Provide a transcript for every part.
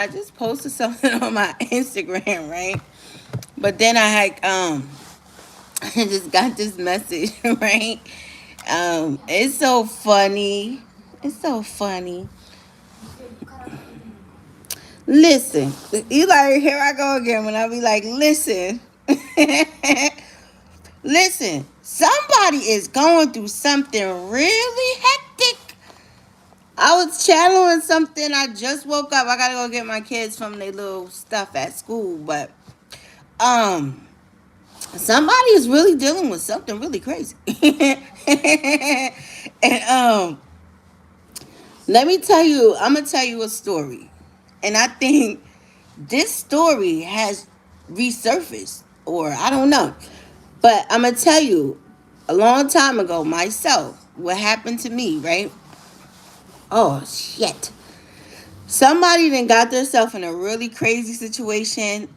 I just posted something on my Instagram, right? But then I had I just got this message, right? It's so funny. It's so funny. Listen, you like here I go again when I be like, listen, listen. Somebody is going through something really hectic. I was channeling something. I just woke up. I gotta go get my kids from their little stuff at school, but um somebody is really dealing with something really crazy. And let me tell you, I'm gonna tell you a story. And I think this story has resurfaced, or I don't know. But I'm gonna tell you, a long time ago, myself, what happened to me, right? Oh shit. Somebody then got themselves in a really crazy situation.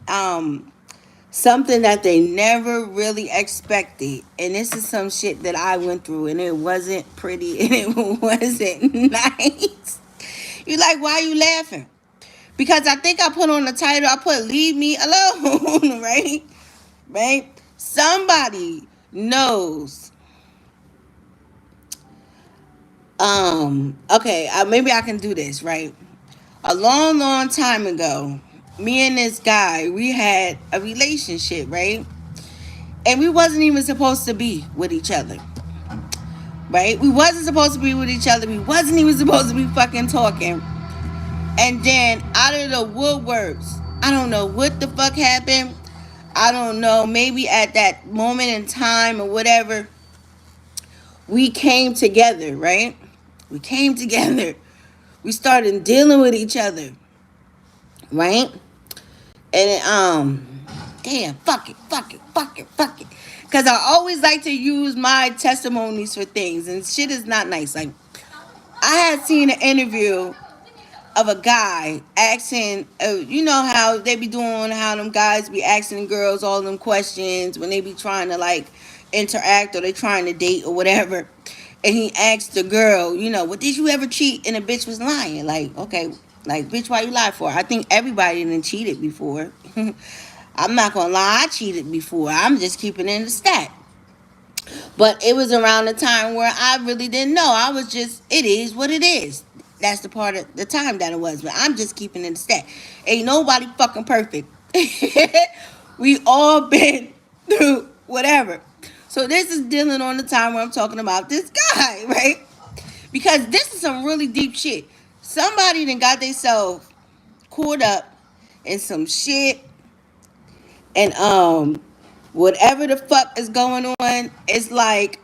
Something that they never really expected. And this is some shit that I went through, and it wasn't pretty and it wasn't nice. You like, why are you laughing? Because I think I put on the title, I put leave me alone, right? Right? Somebody knows. Okay, maybe I can do this, right? A long, long time ago, me and this guy, we had a relationship, right? And we wasn't even supposed to be with each other, right? We wasn't supposed to be with each other. We wasn't even supposed to be fucking talking. And then out of the woodworks, I don't know what the fuck happened. I don't know. Maybe at that moment in time or whatever, we came together, right? We came together. We started dealing with each other, right? And damn, fuck it. Cause I always like to use my testimonies for things, and shit is not nice. Like I had seen an interview of a guy asking, you know how they be doing, how them guys be asking girls all them questions when they be trying to like interact or they trying to date or whatever. And he asked the girl, you know, well, did you ever cheat? And the bitch was lying. Like, okay, like, bitch, why you lie for? I think everybody done cheated before. I'm not gonna lie, I cheated before. I'm just keeping it in the stat. But it was around the time where I really didn't know. I was just, it is what it is. That's the part of the time that it was. But I'm just keeping it in the stat. Ain't nobody fucking perfect. We all been through whatever. So this is dealing on the time where I'm talking about this guy, right? Because this is some really deep shit. Somebody then got themselves caught up in some shit, and whatever the fuck is going on, it's like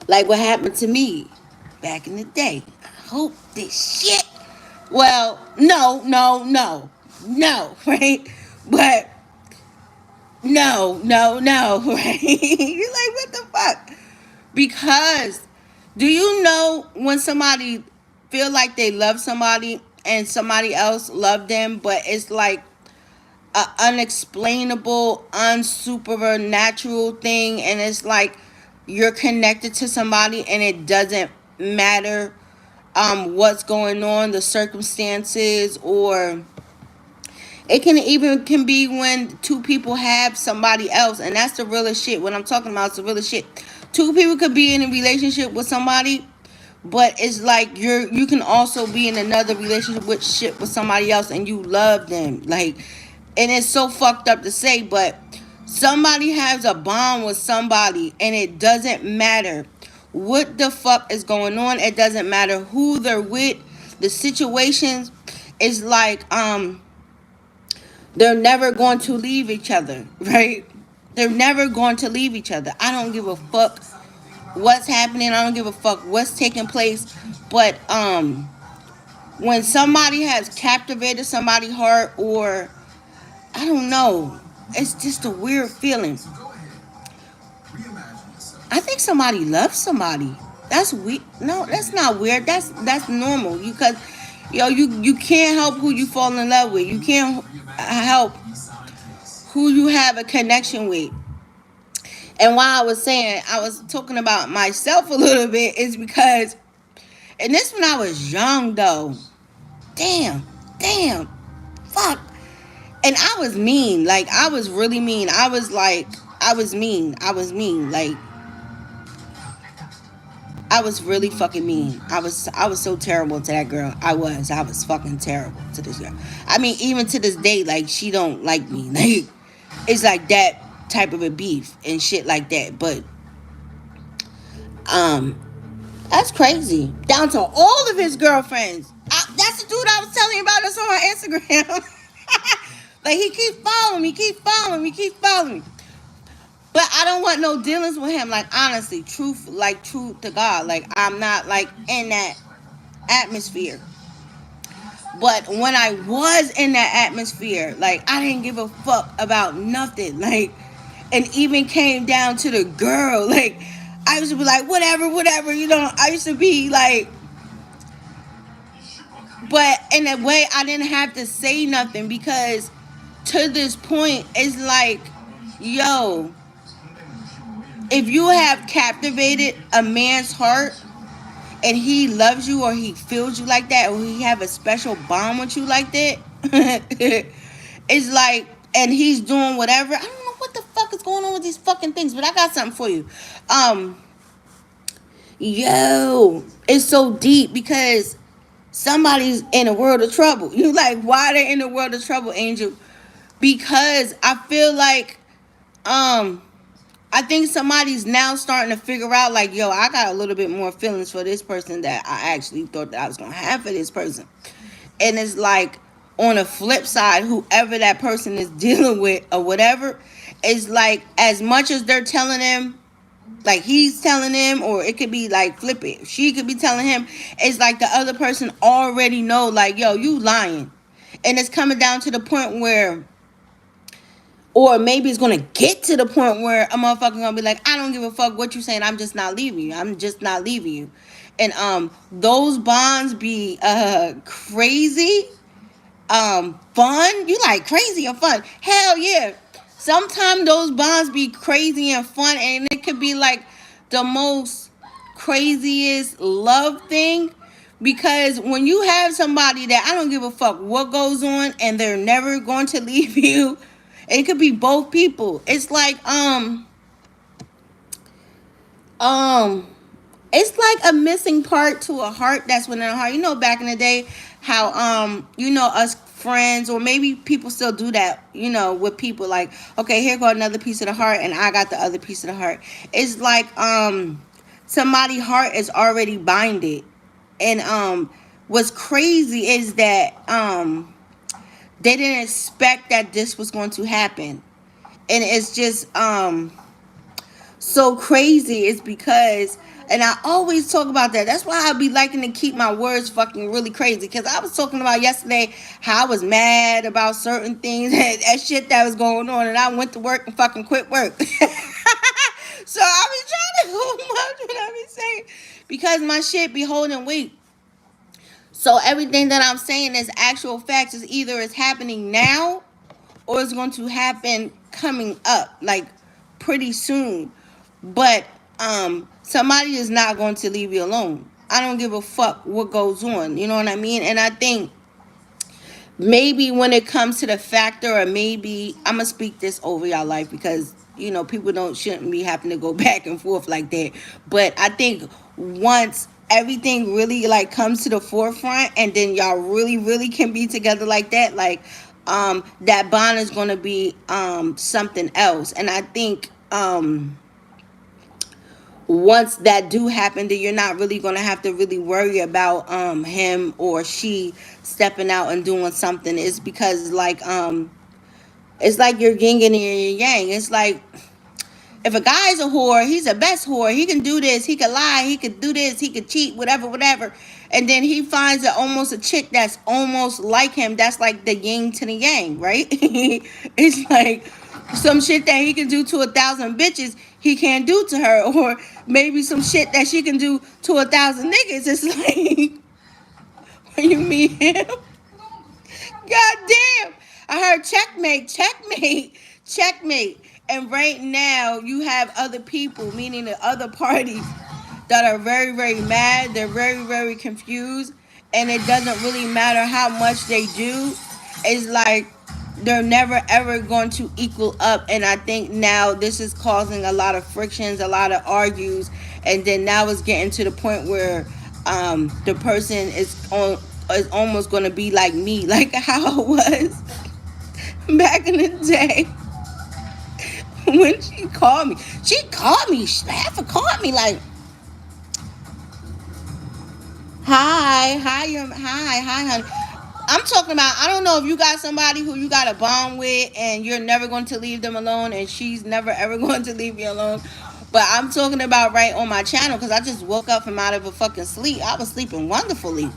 what happened to me back in the day. I hope this shit. Well, no, right? But no, right? You're like, what the fuck? Because do you know when somebody feel like they love somebody and somebody else love them, but it's like a unexplainable, unsupernatural thing, and it's like you're connected to somebody and it doesn't matter what's going on, the circumstances, or it can be when two people have somebody else, and that's the realest shit. What I'm talking about is the realest shit. Two people could be in a relationship with somebody, but it's like you can also be in another relationship with somebody else, and you love them. Like, and it's so fucked up to say, but somebody has a bond with somebody, and it doesn't matter what the fuck is going on. It doesn't matter who they're with. The situations is like they're never going to leave each other, right? They're never going to leave each other. I don't give a fuck what's happening. I don't give a fuck what's taking place. But when somebody has captivated somebody's heart, or I don't know, it's just a weird feeling. I think somebody loves somebody. That's weird. No, that's not weird. That's normal. Because you can't help who you fall in love with. You can't help who you have a connection with. And why I was saying I was talking about myself a little bit is because, and this when I was young though. Damn. damn, fuck. And I was mean. Like, I was really mean. I was like, I was mean. I was mean. Like, I was really fucking mean. I was so terrible to that girl. I was fucking terrible to this girl. I mean, even to this day, like, she don't like me. Like, it's like that type of a beef and shit like that. But um that's crazy. Down to all of his girlfriends. That's the dude I was telling you about that's on my Instagram. Like, he keeps following me, keep following me, keep following me. But I don't want no dealings with him. Like, honestly, truth to God. Like, I'm not like in that atmosphere. But when I was in that atmosphere, like, I didn't give a fuck about nothing. Like, and even came down to the girl. Like, I used to be like, whatever, whatever. I used to be like, but in a way, I didn't have to say nothing because to this point, it's like, yo, if you have captivated a man's heart and he loves you or he feels you like that or he have a special bond with you like that, it's like, and he's doing whatever. I don't know what the fuck is going on with these fucking things, but I got something for you. Yo, it's so deep because somebody's in a world of trouble. You like, why they in the world of trouble, Angel? Because I feel like I think somebody's now starting to figure out, like, yo, I got a little bit more feelings for this person that I actually thought that I was gonna have for this person. And it's like, on the flip side, whoever that person is dealing with or whatever, it's like, as much as they're telling him, like he's telling him, or it could be like flip it, she could be telling him, it's like the other person already know, like, yo, you lying. And it's coming down to the point where, or maybe it's gonna get to the point where a motherfucker gonna be like, I don't give a fuck what you saying, I'm just not leaving you. I'm just not leaving you. And those bonds be crazy, fun. You like crazy and fun. Hell yeah. Sometimes those bonds be crazy and fun, and it could be like the most craziest love thing. Because when you have somebody that I don't give a fuck what goes on and they're never going to leave you, it could be both people. It's like it's like a missing part to a heart that's within a heart. Back in the day, how us friends, or maybe people still do that, with people, like, okay, here go another piece of the heart and I got the other piece of the heart. It's like somebody's heart is already binded. And what's crazy is that they didn't expect that this was going to happen. And it's just so crazy. It's because, and I always talk about that. That's why I be liking to keep my words fucking really crazy. Because I was talking about yesterday how I was mad about certain things, that shit that was going on, and I went to work and fucking quit work. So I be trying to hold much what I be saying, because my shit be holding weight. So everything that I'm saying is actual facts. Is either it's happening now or it's going to happen coming up, like pretty soon. But somebody is not going to leave you alone. I don't give a fuck what goes on. You know what I mean? And I think maybe when it comes to the factor, or maybe I'm gonna speak this over y'all life, because people shouldn't be having to go back and forth like that. But I think once everything really like comes to the forefront, and then y'all really really can be together like that, like that bond is gonna be something else. And I think once that do happen, then you're not really gonna have to really worry about him or she stepping out and doing something. It's because it's like your yin and your yang. It's like, if a guy's a whore, he's the best whore. He can do this, he can lie, he could do this, he could cheat, whatever, whatever. And then he finds almost a chick that's almost like him. That's like the yin to the yang, right? It's like some shit that he can do to 1,000 bitches, he can't do to her. Or maybe some shit that she can do to 1,000 niggas. It's like, when you meet him, god damn, I heard checkmate, checkmate, checkmate. And right now you have other people, meaning the other parties, that are very very mad. They're very very confused, and it doesn't really matter how much they do. It's like they're never ever going to equal up. And I think now this is causing a lot of frictions, a lot of argues, and then now it's getting to the point where the person is almost going to be like me, like how it was back in the day. When she half called me like, hi, honey. I'm talking about, I don't know if you got somebody who you got a bond with and you're never going to leave them alone, and she's never ever going to leave you alone. But I'm talking about right on my channel, because I just woke up from out of a fucking sleep. I was sleeping wonderfully.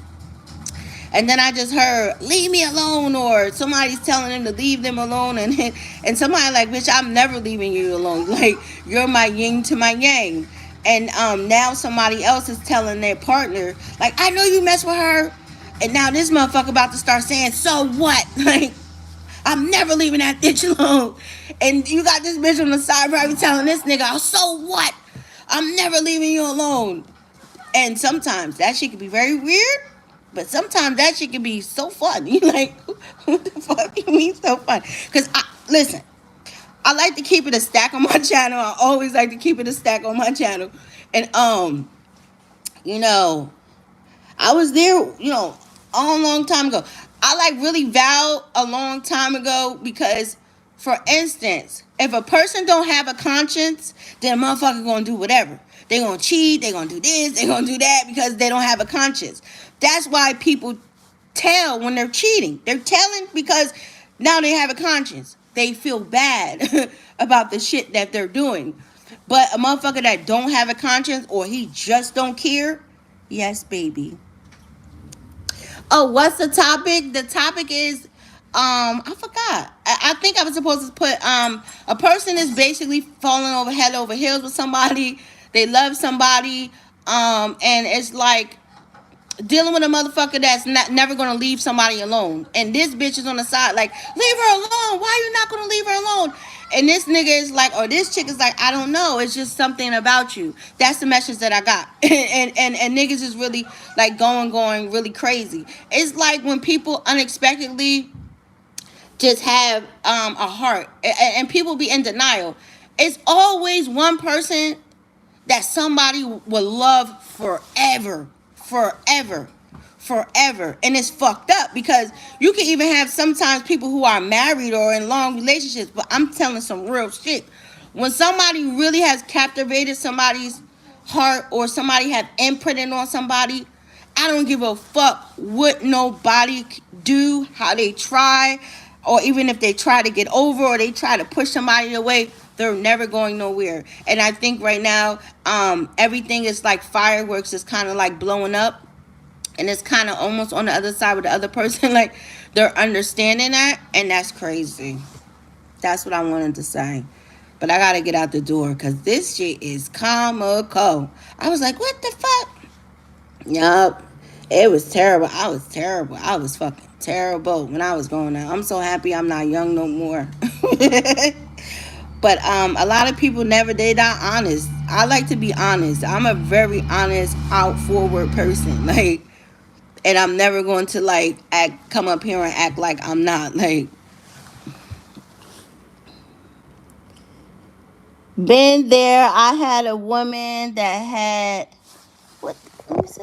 And then I just heard, leave me alone, or somebody's telling them to leave them alone. And somebody like, bitch, I'm never leaving you alone. Like, you're my yin to my yang. And now somebody else is telling their partner, like, I know you mess with her. And now this motherfucker about to start saying, so what? Like, I'm never leaving that bitch alone. And you got this bitch on the side probably telling this nigga, oh, so what? I'm never leaving you alone. And sometimes that shit can be very weird, but sometimes that shit can be so fun. You like, what the fuck you mean so fun? Because, listen, I like to keep it a stack on my channel. I always like to keep it a stack on my channel. And, you know, I was there, you know, a long time ago. I like really vowed a long time ago because, for instance, if a person don't have a conscience, then a motherfucker gonna do whatever. They gonna cheat, they gonna do this, they gonna do that because they don't have a conscience. That's why people tell when they're cheating. They're telling because now they have a conscience. They feel bad about the shit that they're doing. But a motherfucker that don't have a conscience, or he just don't care, yes, baby. Oh, what's the topic? The topic is, I forgot. I think I was supposed to put, a person is basically falling over head over heels with somebody. They love somebody, and it's like dealing with a motherfucker that's never gonna leave somebody alone. And this bitch is on the side like, leave her alone. Why are you not gonna leave her alone? And this nigga is like, or this chick is like, I don't know. It's just something about you. That's the message that I got. And niggas is really like going really crazy. It's like when people unexpectedly just have a heart, and people be in denial. It's always one person that somebody will love forever. And it's fucked up because you can even have sometimes people who are married or in long relationships, but I'm telling some real shit. When somebody really has captivated somebody's heart, or somebody have imprinted on somebody, I don't give a fuck what nobody do, how they try, or even if they try to get over or they try to push somebody away, they're never going nowhere. And I think right now, everything is like fireworks. It's kind of like blowing up, and it's kind of almost on the other side with the other person. Like, they're understanding that, and that's crazy. That's what I wanted to say. But I gotta get out the door because this shit is comical. I was like, what the fuck? Yup. It was terrible. I was terrible. I was fucking terrible when I was going out. I'm so happy I'm not young no more. But a lot of people never, they not honest. I like to be honest. I'm a very honest, out forward person. Like, and I'm never going to like come up here and act like I'm not. Like, been there. I had a woman that had, what? Let me see.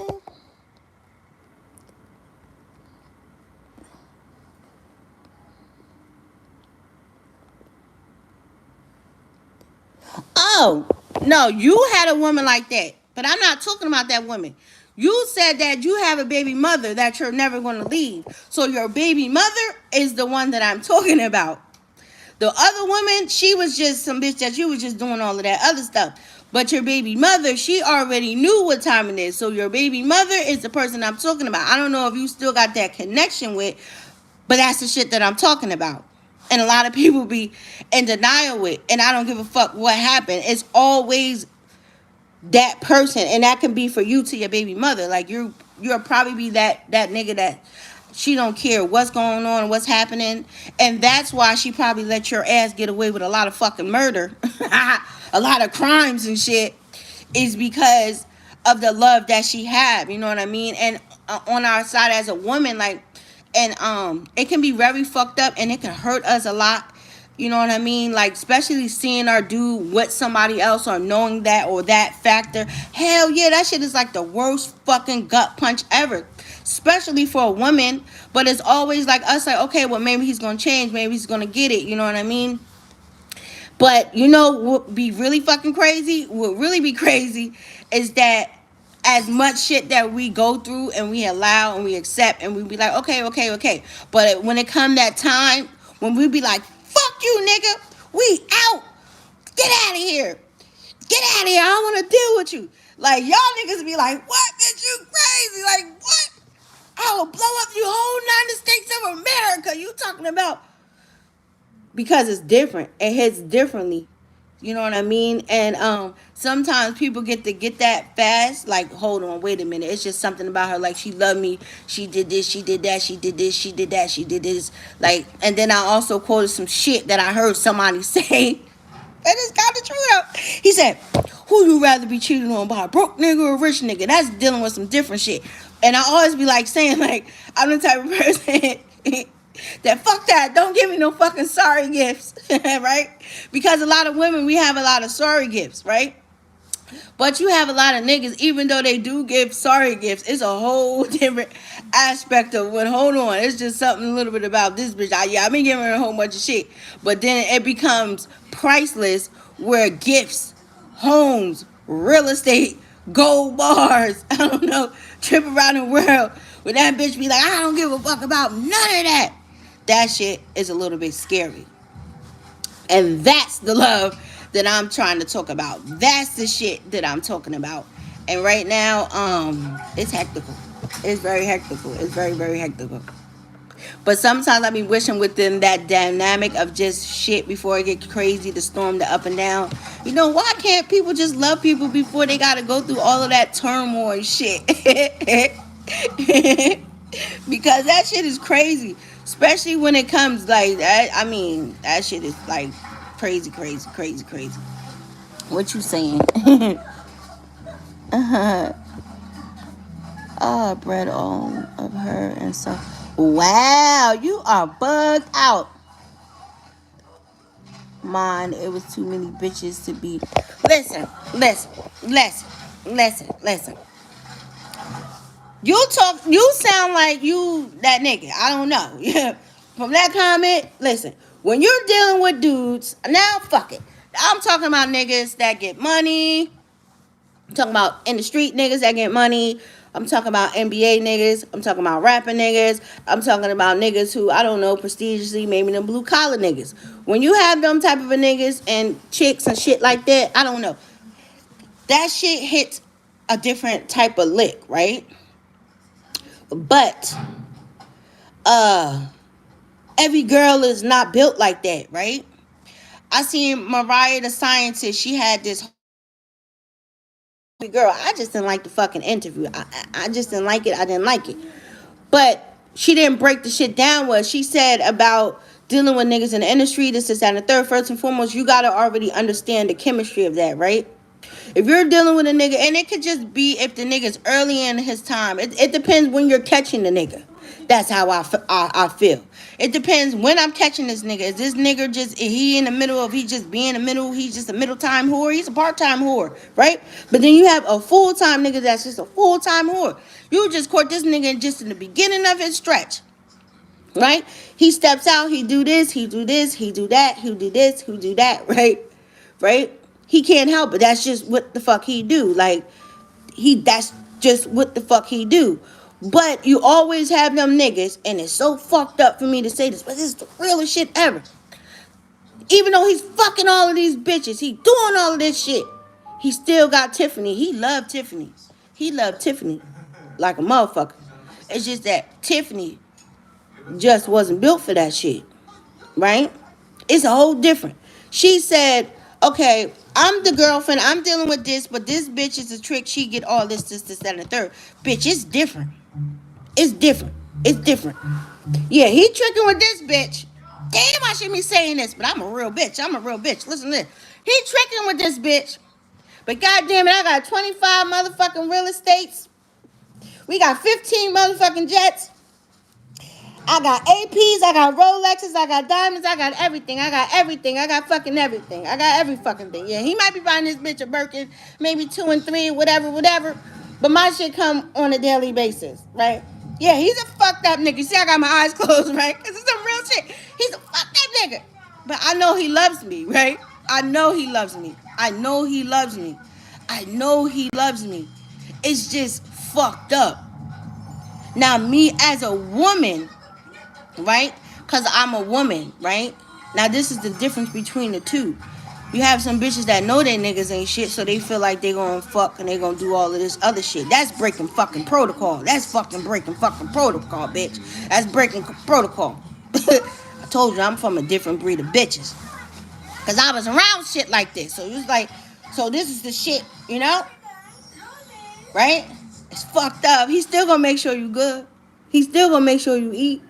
Oh, no, you had a woman like that. But I'm not talking about that woman. You said that you have a baby mother that you're never going to leave. So your baby mother is the one that I'm talking about. The other woman, she was just some bitch that you was just doing all of that other stuff. But your baby mother, she already knew what time it is. So your baby mother is the person I'm talking about. I don't know if you still got that connection with, but that's the shit that I'm talking about. And a lot of people be in denial with, and I don't give a fuck what happened. It's always that person, and that can be for you to your baby mother. Like, you'll probably be that nigga that she don't care what's going on, what's happening, and that's why she probably let your ass get away with a lot of fucking murder, a lot of crimes and shit, is because of the love that she had. You know what I mean? And on our side as a woman, like, and it can be very fucked up and it can hurt us a lot. You know what I mean? Like, especially seeing our dude with somebody else or knowing that or that factor. Hell yeah, that shit is like the worst fucking gut punch ever. Especially for a woman. But it's always like us, like, okay, well, maybe he's gonna change, maybe he's gonna get it, you know what I mean? But you know what be really fucking crazy? What really be crazy is that as much shit that we go through and we allow and we accept and we be like, okay, okay, okay. But when it come that time when we be like, fuck you, nigga, we out. Get out of here. Get out of here. I don't want to deal with you. Like, y'all niggas be like, what, bitch, you crazy? Like, what? I will blow up you whole United States of America. You talking about? Because it's different. It hits differently. You know what I mean? And sometimes people get that fast. Like, hold on, wait a minute. It's just something about her. Like, she loved me. She did this. She did that. She did this. She did that. She did this. Like, and then I also quoted some shit that I heard somebody say. And it's got the truth out. He said, "Who you rather be cheated on by, a broke nigga or a rich nigga?" That's dealing with some different shit. And I always be like saying, like, I'm the type of person that fuck that. Don't give me no fucking sorry gifts, right? Because a lot of women, we have a lot of sorry gifts, right? But you have a lot of niggas, even though they do give sorry gifts, it's a whole different aspect of when, hold on, it's just something a little bit about this bitch. I've been giving her a whole bunch of shit. But then it becomes priceless where gifts, homes, real estate, gold bars, I don't know, trip around the world, where that bitch be like, I don't give a fuck about none of that. That shit is a little bit scary. And that's the love that I'm trying to talk about. That's the shit that I'm talking about. And right now, it's hectical. It's very hectical. It's very, very hectical. But sometimes I be wishing within that dynamic of just shit before it get crazy, the storm, the up and down. You know, why can't people just love people before they gotta go through all of that turmoil and shit? Because that shit is crazy. Especially when it comes like that. I mean, that shit is like crazy, crazy, crazy, crazy. What you saying? uh-huh. Bred all of her and so. Wow, you are bugged out. Mine, it was too many bitches to be. Listen, listen, listen, listen, listen. You sound like you that nigga. I don't know. Yeah. From that comment, listen. When you're dealing with dudes, now fuck it. I'm talking about niggas that get money. I'm talking about in the street niggas that get money. I'm talking about NBA niggas. I'm talking about rapping niggas. I'm talking about niggas who, I don't know, prestigiously, maybe them blue collar niggas. When you have them type of a niggas and chicks and shit like that, I don't know. That shit hits a different type of lick, right? But every girl is not built like that, right? I seen Mariah the Scientist. She had this girl. I just didn't like the fucking interview. I just didn't like it. I didn't like it. But she didn't break the shit down. What she said about dealing with niggas in the industry, this, and the third. First and foremost, you gotta already understand the chemistry of that, right? If you're dealing with a nigga, and it could just be if the nigga's early in his time. It depends when you're catching the nigga. That's how I feel. It depends when I'm catching this nigga. Is this nigga just, he in the middle of, he just being in the middle, he's just a middle time whore, he's a part time whore, right? But then you have a full time nigga that's just a full time whore. You just caught this nigga just in the beginning of his stretch, right? He steps out, he do this, he do this, he do that, he do this, he do that, right? Right? He can't help it. That's just what the fuck he do. Like, that's just what the fuck he do. But you always have them niggas, and it's so fucked up for me to say this, but this is the realest shit ever. Even though he's fucking all of these bitches, he doing all of this shit, he still got Tiffany. He loved Tiffany. He loved Tiffany like a motherfucker. It's just that Tiffany just wasn't built for that shit, right? It's a whole different. She said, okay, I'm the girlfriend, I'm dealing with this, but this bitch is a trick. She get all this, that, and the third. Bitch, it's different. It's different. It's different. Yeah, he tricking with this bitch. Damn, I shouldn't be saying this, but I'm a real bitch. I'm a real bitch. Listen to this. He tricking with this bitch. But goddamn it, I got 25 motherfucking real estates. We got 15 motherfucking jets. I got APs, I got Rolexes, I got diamonds, I got everything. I got everything. I got fucking everything. I got every fucking thing. Yeah, he might be buying this bitch a Birkin, maybe 2 and 3, whatever. But my shit come on a daily basis, right? Yeah, he's a fucked up nigga. See, I got my eyes closed, right? Because it's some real shit. He's a fucked up nigga. But I know he loves me, right? I know he loves me. I know he loves me. I know he loves me. It's just fucked up. Now, me as a woman, right? Because I'm a woman, right? Now, this is the difference between the two. You have some bitches that know they niggas ain't shit, so they feel like they gonna fuck and they gonna do all of this other shit. That's breaking fucking protocol. That's fucking breaking fucking protocol, bitch. That's breaking protocol. I told you I'm from a different breed of bitches. Because I was around shit like this. So it was like, so this is the shit, you know? Right? It's fucked up. He's still gonna make sure you good. He's still gonna make sure you eat.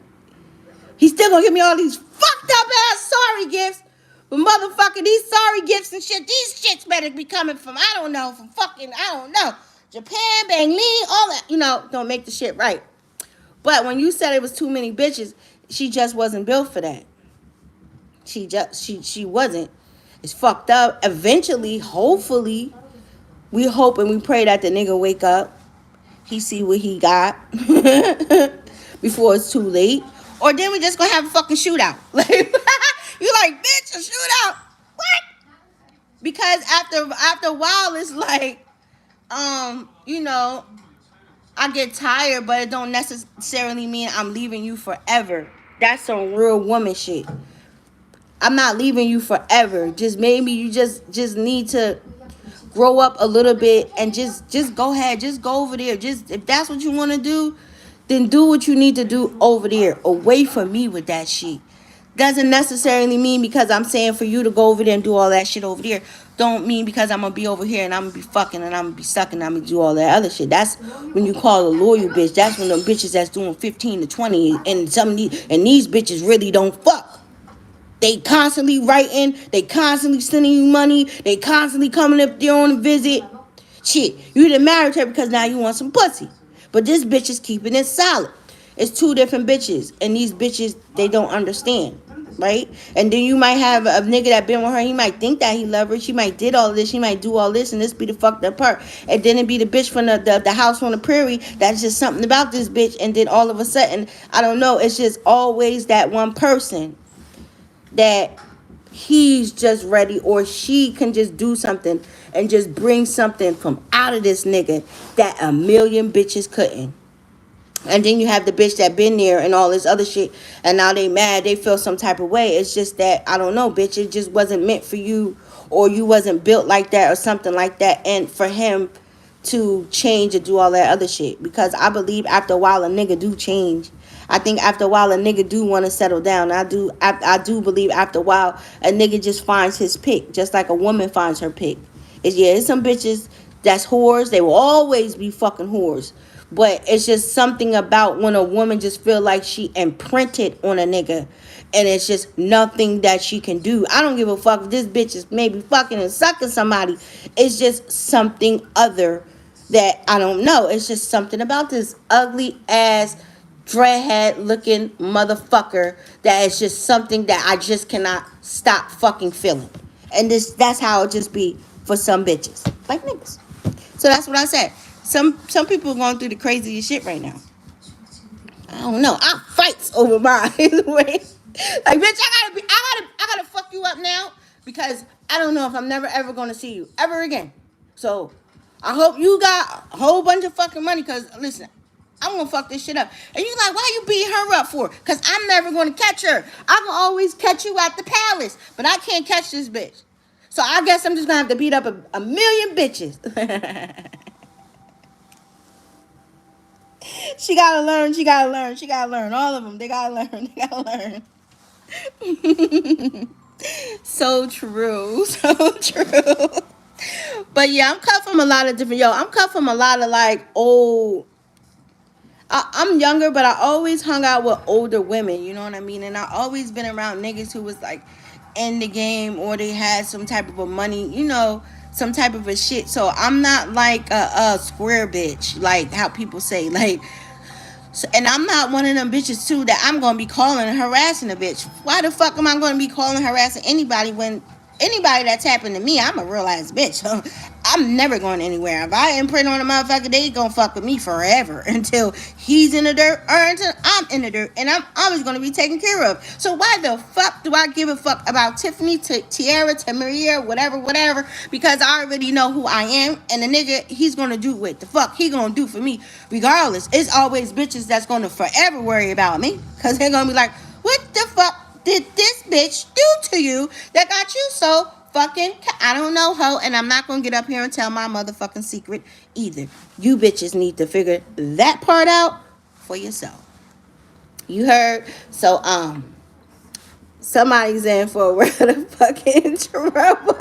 He's still gonna give me all these fucked up ass sorry gifts. But motherfucker, these sorry gifts and shit, these shits better be coming from, I don't know, from fucking, I don't know, Japan, Bang Lee, all that, you know, don't make the shit right. But when you said it was too many bitches, she just wasn't built for that. She wasn't. It's fucked up. Eventually, hopefully, we hope and we pray that the nigga wake up. He see what he got before it's too late. Or then we just gonna have a fucking shootout. Like you like, bitch, a shootout. What? Because after a while it's like, you know, I get tired, but it don't necessarily mean I'm leaving you forever. That's some real woman shit. I'm not leaving you forever. Just maybe you just need to grow up a little bit and just go ahead. Just go over there. Just if that's what you want to do, then do what you need to do over there. Away from me with that shit. Doesn't necessarily mean because I'm saying for you to go over there and do all that shit over there. Don't mean because I'm going to be over here and I'm going to be fucking and I'm going to be sucking and I'm going to do all that other shit. That's when you call a loyal bitch. That's when them bitches that's doing 15 to 20 and these bitches really don't fuck. They constantly writing. They constantly sending you money. They constantly coming up there on a visit. Shit, you done married her because now you want some pussy. But this bitch is keeping it solid. It's two different bitches. And these bitches, they don't understand. Right? And then you might have a nigga that been with her. He might think that he love her. She might did all this. She might do all this. And this be the fucked up part. And then it be the bitch from the house on the prairie. That's just something about this bitch. And then all of a sudden, I don't know. It's just always that one person that he's just ready or she can just do something and just bring something from out of this nigga that a million bitches couldn't. And then you have the bitch that been there and all this other shit and now they mad, they feel some type of way. It's just that, I don't know, bitch, it just wasn't meant for you or you wasn't built like that or something like that. And for him to change and do all that other shit. Because I believe after a while a nigga do change. I think after a while a nigga do want to settle down. I do believe after a while a nigga just finds his pick, just like a woman finds her pick. It's some bitches that's whores. They will always be fucking whores. But it's just something about when a woman just feel like she imprinted on a nigga. And it's just nothing that she can do. I don't give a fuck if this bitch is maybe fucking and sucking somebody. It's just something other that I don't know. It's just something about this ugly ass dreadhead looking motherfucker that is just something that I just cannot stop fucking feeling. And that's how it just be for some bitches. Like niggas. So that's what I said. Some people are going through the craziest shit right now. I don't know. I fights over mine. Like, bitch, I gotta fuck you up now because I don't know if I'm never ever gonna see you ever again. So I hope you got a whole bunch of fucking money because listen, I'm gonna fuck this shit up. And you like, why you beating her up for? Because I'm never gonna catch her. I can always catch you at the palace, but I can't catch this bitch. So I guess I'm just gonna have to beat up a million bitches. She gotta learn. All of them. They gotta learn. So true. But yeah, I'm cut from a lot of different, I'm cut from a lot of like old, I'm younger, but I always hung out with older women, you know what I mean? And I always been around niggas who was like in the game or they had some type of a money, some type of a shit. So I'm not like a square bitch, like how people say, like. So, and I'm not one of them bitches too that I'm gonna be calling and harassing a bitch. Why the fuck am I gonna be calling and harassing anybody when anybody that's happened to me, I'm a real ass bitch. I'm never going anywhere. If I imprint on a motherfucker, they gonna fuck with me forever until he's in the dirt or until I'm in the dirt, and I'm always gonna be taken care of. So why the fuck do I give a fuck about Tiffany, Tiara, Maria, whatever? Because I already know who I am, and the nigga, he's gonna do what the fuck he gonna do for me, regardless. It's always bitches that's gonna forever worry about me, cause they're gonna be like, what the fuck did this bitch do to you that got you so fucking, I don't know, ho, and I'm not gonna get up here and tell my motherfucking secret either. You bitches need to figure that part out for yourself. You heard? So somebody's in for a world of fucking trouble.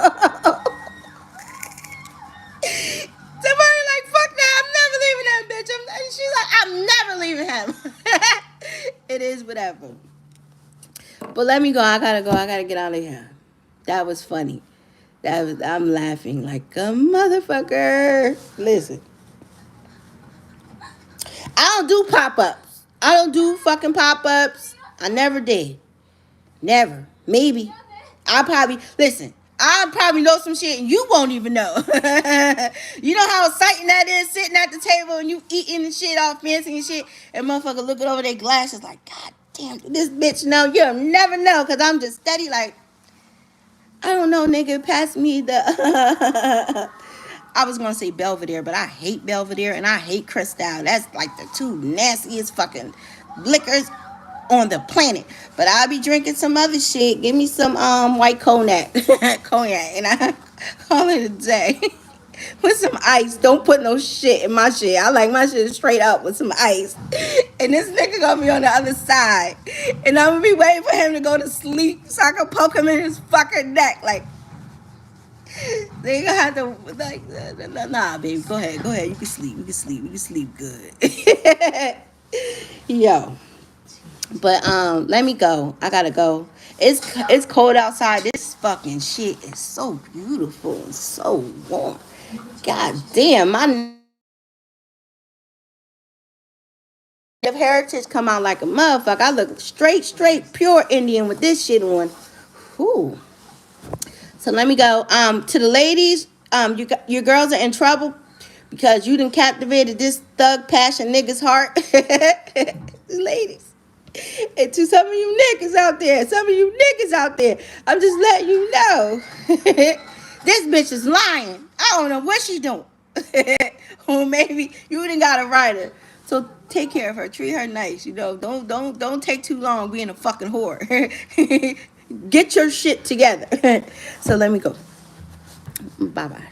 Somebody like, fuck that, I'm never leaving that bitch. And she's like, I'm never leaving him. It is whatever. But let me go. I gotta get out of here. That was funny. I'm laughing like a motherfucker. Listen. I don't do pop-ups. I don't do fucking pop-ups. I never did. Never. Maybe. I'll probably know some shit and you won't even know. You know how exciting that is, sitting at the table and you eating and shit, all fancy and shit, and motherfucker looking over their glasses like, God damn, this bitch know. You'll never know, because I'm just steady like, I don't know, nigga, pass me the... I was gonna say Belvedere, but I hate Belvedere and I hate Cristal. That's like the two nastiest fucking liquors on the planet. But I'll be drinking some other shit. Give me some white cognac. Cognac, and I call it a day. With some ice. Don't put no shit in my shit. I like my shit straight up with some ice. And this nigga gonna be on the other side. And I'm gonna be waiting for him to go to sleep so I can poke him in his fucking neck. Like, they gonna have to, like, nah, baby, go ahead. You can sleep good. Yo. But let me go. I gotta go. It's cold outside. This fucking shit is so beautiful and so warm. God damn, my native heritage come out like a motherfucker. I look straight pure Indian with this shit on. Whew. So let me go. To the ladies, your girls are in trouble because you done captivated this thug passion nigga's heart. Ladies. And to some of you niggas out there, I'm just letting you know. This bitch is lying. I don't know what she doing. Or maybe you done got a writer. So take care of her. Treat her nice. You know, don't take too long being a fucking whore. Get your shit together. So let me go. Bye-bye.